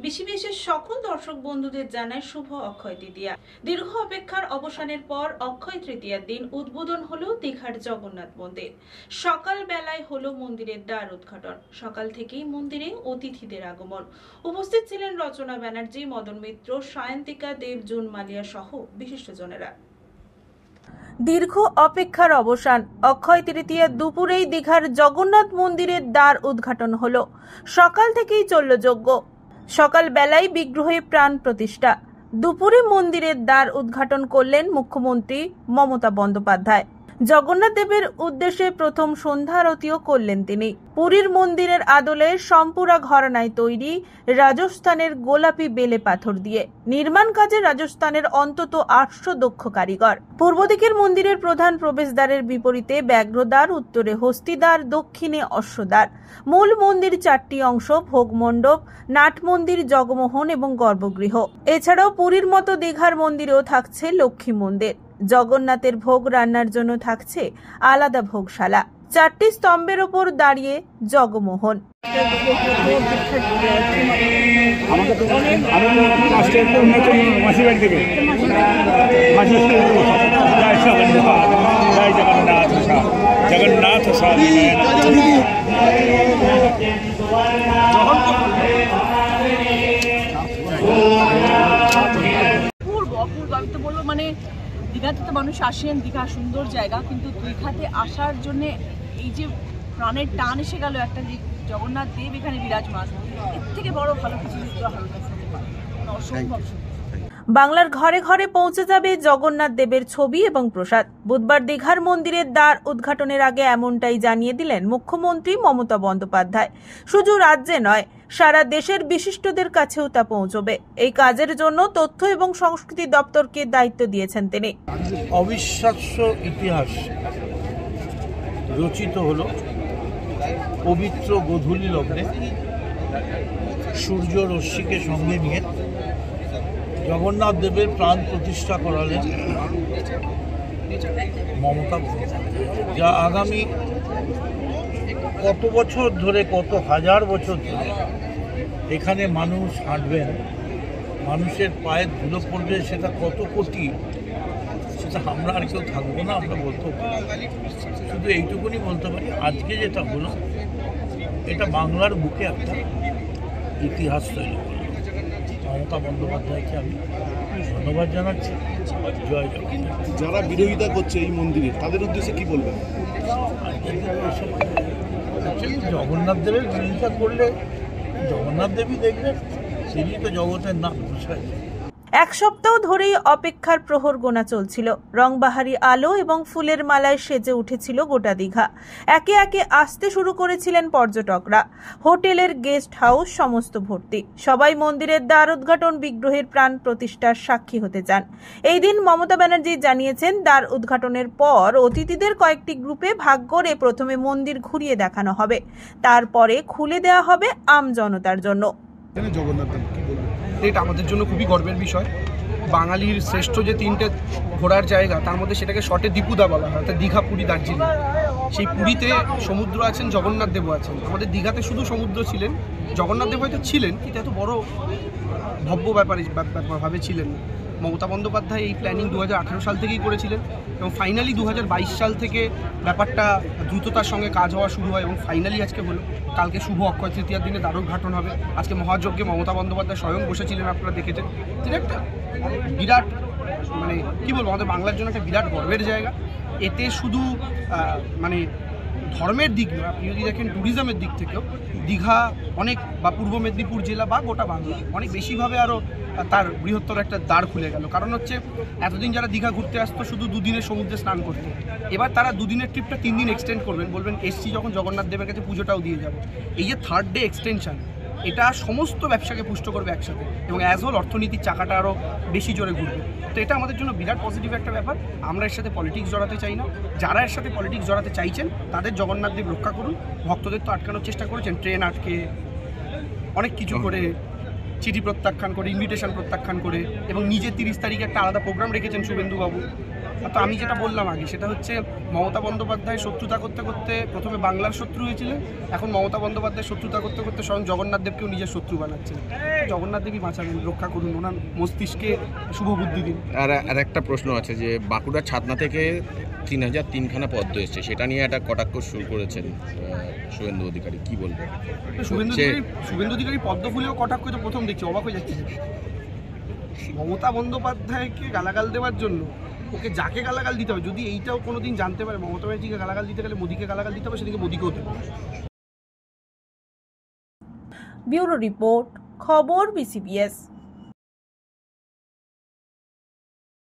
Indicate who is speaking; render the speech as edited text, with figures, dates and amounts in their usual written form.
Speaker 1: বিশেষ সকল দর্শক বন্ধুদের জানায় শুভ অক্ষয় তৃতীয়া। দীর্ঘ অপেক্ষার অবসানের পর অক্ষয় তৃতীয়ার দিন উদ্বোধন হলো দীঘার জগন্নাথ মন্দির। সকাল বেলায় হলো মন্দিরের দ্বার উদ্ঘাটন। সকাল থেকেই মন্দিরে অতিথিদের আগমন। উপস্থিত ছিলেন রচনা ব্যানার্জি, মদন মিত্র, সায়ন্তিকা দেব, জুন মালিয়া সহ বিশিষ্টজনেরা। দীর্ঘ অপেক্ষার অবসান। অক্ষয় তৃতীয়া দুপুরেই দীঘার জগন্নাথ মন্দিরের দ্বার উদ্ঘাটন হলো। সকাল থেকেই চলল যজ্ঞ। সকাল বেলায় বিগ্রহে প্রাণ প্রতিষ্ঠা। দুপুরে মন্দিরের দ্বার উদ্ঘাটন করলেন মুখ্যমন্ত্রী মমতা বন্দ্যোপাধ্যায়। জগন্নাথ দেবের উদ্দেশ্যে প্রথম সন্ধ্যা আরতিও করলেন তিনি। পুরীর মন্দিরের আদলে সম্পুরা ঘরানায় তৈরি রাজস্থানের গোলাপি বেলে পাথর দিয়ে নির্মাণ কাজে রাজস্থানের অন্তত 800 দক্ষ কারিগর। পূর্ব দিকের মন্দিরের প্রধান প্রবেশদ্বারের বিপরীতে ব্যাঘ্রদ্বার, উত্তরে হস্তিদ্বার, দক্ষিণে অশ্বদ্বার। মূল মন্দির 4টি অংশ: ভোগ মণ্ডপ, নাট মন্দির, জগমোহন এবং গর্ভগৃহ। এছাড়াও পুরীর মতো দীঘার মন্দিরেও থাকছে লক্ষ্মী মন্দির। জগন্নাথের ভোগ রান্নার জন্য থাকছে আলাদা ভোগশালা। 4টি স্তম্ভের ওপর দাঁড়িয়ে জগমোহন।
Speaker 2: আমি তো বলবো, মানে দীঘাতে তো মানুষ আসেন, দীঘা সুন্দর জায়গা, কিন্তু দীঘাতে আসার জন্য এই যে প্রাণের টান এসে গেল একটা, যে জগন্নাথ দেব এখানে বিরাজমান, এর থেকে বড় ভালো কিছু অসম্ভব।
Speaker 1: বাংলার ঘরে ঘরে পৌঁছে যাবে জগন্নাথ দেবের ছবি এবং প্রসাদ। বুধবার দীঘার মন্দিরের দ্বার উদ্ঘাটনের আগে এমনটাই জানিয়ে দিলেন মুখ্যমন্ত্রী মমতা বন্দ্যোপাধ্যায়। শুধু রাজ্যে নয়, সারা দেশের বিশিষ্টদের কাছেও তা পৌঁছবে। এই কাজের জন্য তথ্য এবং সংস্কৃতি দপ্তরকে দায়িত্ব দিয়েছেন তিনি।
Speaker 3: অবিশ্বাস্য ইতিহাস রচিত হলো পবিত্র গোধূলি লগ্নে সূর্য রশ্মিকে সঙ্গে নিয়ে জগন্নাথ দেবের প্রাণ প্রতিষ্ঠা করালেন মমতা, যা আগামী কত বছর ধরে, কত হাজার বছর ধরে এখানে মানুষ হাঁটবেন, মানুষের পায়ে ধুলো পড়বে, সেটা কত কোটি, সেটা আমরা আর কেউ থাকবো না, আমরা বলতে পারি। শুধু এইটুকুনি বলতে পারি, আজকে যেটা হলো এটা বাংলার বুকে একটা ইতিহাস তৈরি করল। মমতা বন্দ্যোপাধ্যায়কে আমি ধন্যবাদ জানাচ্ছি। জয় জগন্নাথ।
Speaker 4: যারা বিরোধিতা করছে এই মন্দিরে, তাদের উদ্দেশ্যে কি বলবেন?
Speaker 3: জগন্নাথ দেবের বিরোধিতা করলে জগন্নাথ দেবী দেখবেন, তিনি তো জগতের নাম বিষয়।
Speaker 1: এক সপ্তাহ ধরেই অপেক্ষার প্রহর গোনা চলছিল। রংবাহারি আলো এবং ফুলের মালায় সেজে উঠেছিল গোটা দীঘা। একে একে আসতে শুরু করেছিলেন পর্যটকরা। হোটেলের গেস্ট হাউস সমস্ত ভর্তি। সবাই মন্দিরের দ্বার উদ্ঘাটন, বিগ্রহের প্রাণ প্রতিষ্ঠার সাক্ষী হতে চান। এই দিন মমতা ব্যানার্জি জানিয়েছেন, দ্বার উদ্ঘাটনের পর অতিথিদের কয়েকটি গ্রুপে ভাগ করে প্রথমে মন্দির ঘুরিয়ে দেখানো হবে, তারপরে খুলে দেওয়া হবে আম জনতার জন্য।
Speaker 4: জগন্নাথ দেব কি বলবেন?
Speaker 5: এটা আমাদের জন্য খুবই গর্বের বিষয়। বাঙালির শ্রেষ্ঠ যে 3টে ঘোরার জায়গা, তার মধ্যে সেটাকে শর্টে দীপুদা বলা হয়, অর্থাৎ দীঘা, পুরী, দার্জিলিং। সেই পুরীতে সমুদ্র আছেন, জগন্নাথ দেবও আছেন। আমাদের দীঘাতে শুধু সমুদ্র ছিলেন, জগন্নাথ দেব হয়তো ছিলেন, কিন্তু এত বড় ভব্য ব্যাপারভাবে ছিলেন না। মমতা বন্দ্যোপাধ্যায় এই প্ল্যানিং 2018 সাল থেকেই করেছিলেন এবং ফাইনালি 2022 সাল থেকে ব্যাপারটা দ্রুততার সঙ্গে কাজ হওয়া শুরু হয় এবং ফাইনালি আজকে হলো। কালকে শুভ অক্ষয় তৃতীয়ার দিনে দ্বার উদ্ঘাটন হবে। আজকে মহাযজ্ঞে মমতা বন্দ্যোপাধ্যায় স্বয়ং বসেছিলেন, আপনারা দেখেছেন। তিনি একটা বিরাট, মানে কী বলবো, আমাদের বাংলার জন্য একটা বিরাট গর্বের জায়গা। এতে শুধু মানে ধর্মের দিক নয়, আপনি যদি দেখেন ট্যুরিজমের দিক থেকেও দীঘা অনেক, বা পূর্ব মেদিনীপুর জেলা বা গোটা বাংলা অনেক বেশিভাবে আরও তার বৃহত্তর একটা দ্বার খুলে গেল। কারণ হচ্ছে, এতদিন যারা দীঘা ঘুরতে আসতো শুধু দুদিনের সমুদ্রে স্নান করতে, এবার তারা দুদিনের ট্রিপটা 3 দিন এক্সটেন্ড করবেন, বলবেন এসছি যখন জগন্নাথ দেবের কাছে পুজোটাও দিয়ে যাবো। এই যে 3rd ডে এক্সটেনশন, এটা সমস্ত ব্যবসাকে পুষ্ট করবে একসাথে এবং অ্যাজ হোল অর্থনীতির চাকাটা আরও বেশি জোরে ঘুরবে। তো এটা আমাদের জন্য বিরাট পজিটিভ একটা ব্যাপার। আমরা এর সাথে পলিটিক্স জড়াতে চাই না। যারা এর সাথে পলিটিক্স জড়াতে চাইছেন, তাদের জগন্নাথ দেব রক্ষা করুন। ভক্তদের তো আটকানোর চেষ্টা করেছেন, ট্রেন আটকে, অনেক কিছু করে, চিঠি প্রত্যাখ্যান করে, ইনভিটেশন প্রত্যাখ্যান করে, এবং নিজে 30 তারিখে একটা আলাদা প্রোগ্রাম রেখেছেন শুভেন্দুবাবু। তো আমি যেটা বললাম আগে, সেটা হচ্ছে মমতা বন্দ্যোপাধ্যায় শত্রুতা করতে করতে প্রথমে বাংলার শত্রু হয়েছিলেন, এখন মমতা বন্দ্যোপাধ্যায় শত্রুতা করতে করতে স্বয়ং জগন্নাথ দেবকেও নিজের শত্রু বানাচ্ছেন। জগন্নাথ দেবী বাঁচাবেন, রক্ষা করুন, ওনার মস্তিষ্কে শুভ বুদ্ধি দিন।
Speaker 6: আর একটা প্রশ্ন আছে যে বাঁকুড়ার ছাতনা থেকে 3003খানা পদ্ম এসছে, সেটা নিয়ে একটা কটাক্ষ শুরু করেছেন শুভেন্দু অধিকারী, কি বলবেন?
Speaker 5: শুভেন্দু অধিকারী পদ্ম ফুলেও কটাক্ষ তো প্রথম দেখছি, অবাক হয়ে যাচ্ছে। মমতা বন্দ্যোপাধ্যায়কে গালাগাল দেওয়ার জন্য ওকে যাকে গালাগাল দিতে হবে, যদি এইটাও কোনোদিন জানতে পারে মমতা ব্যানার্জিকে গালাগাল দিতে গেলে মোদিকে গালাগাল দিতে হবে, সেদিকে মোদিকেও দেবে।
Speaker 7: ব্যুরো রিপোর্ট, খবর BCBS।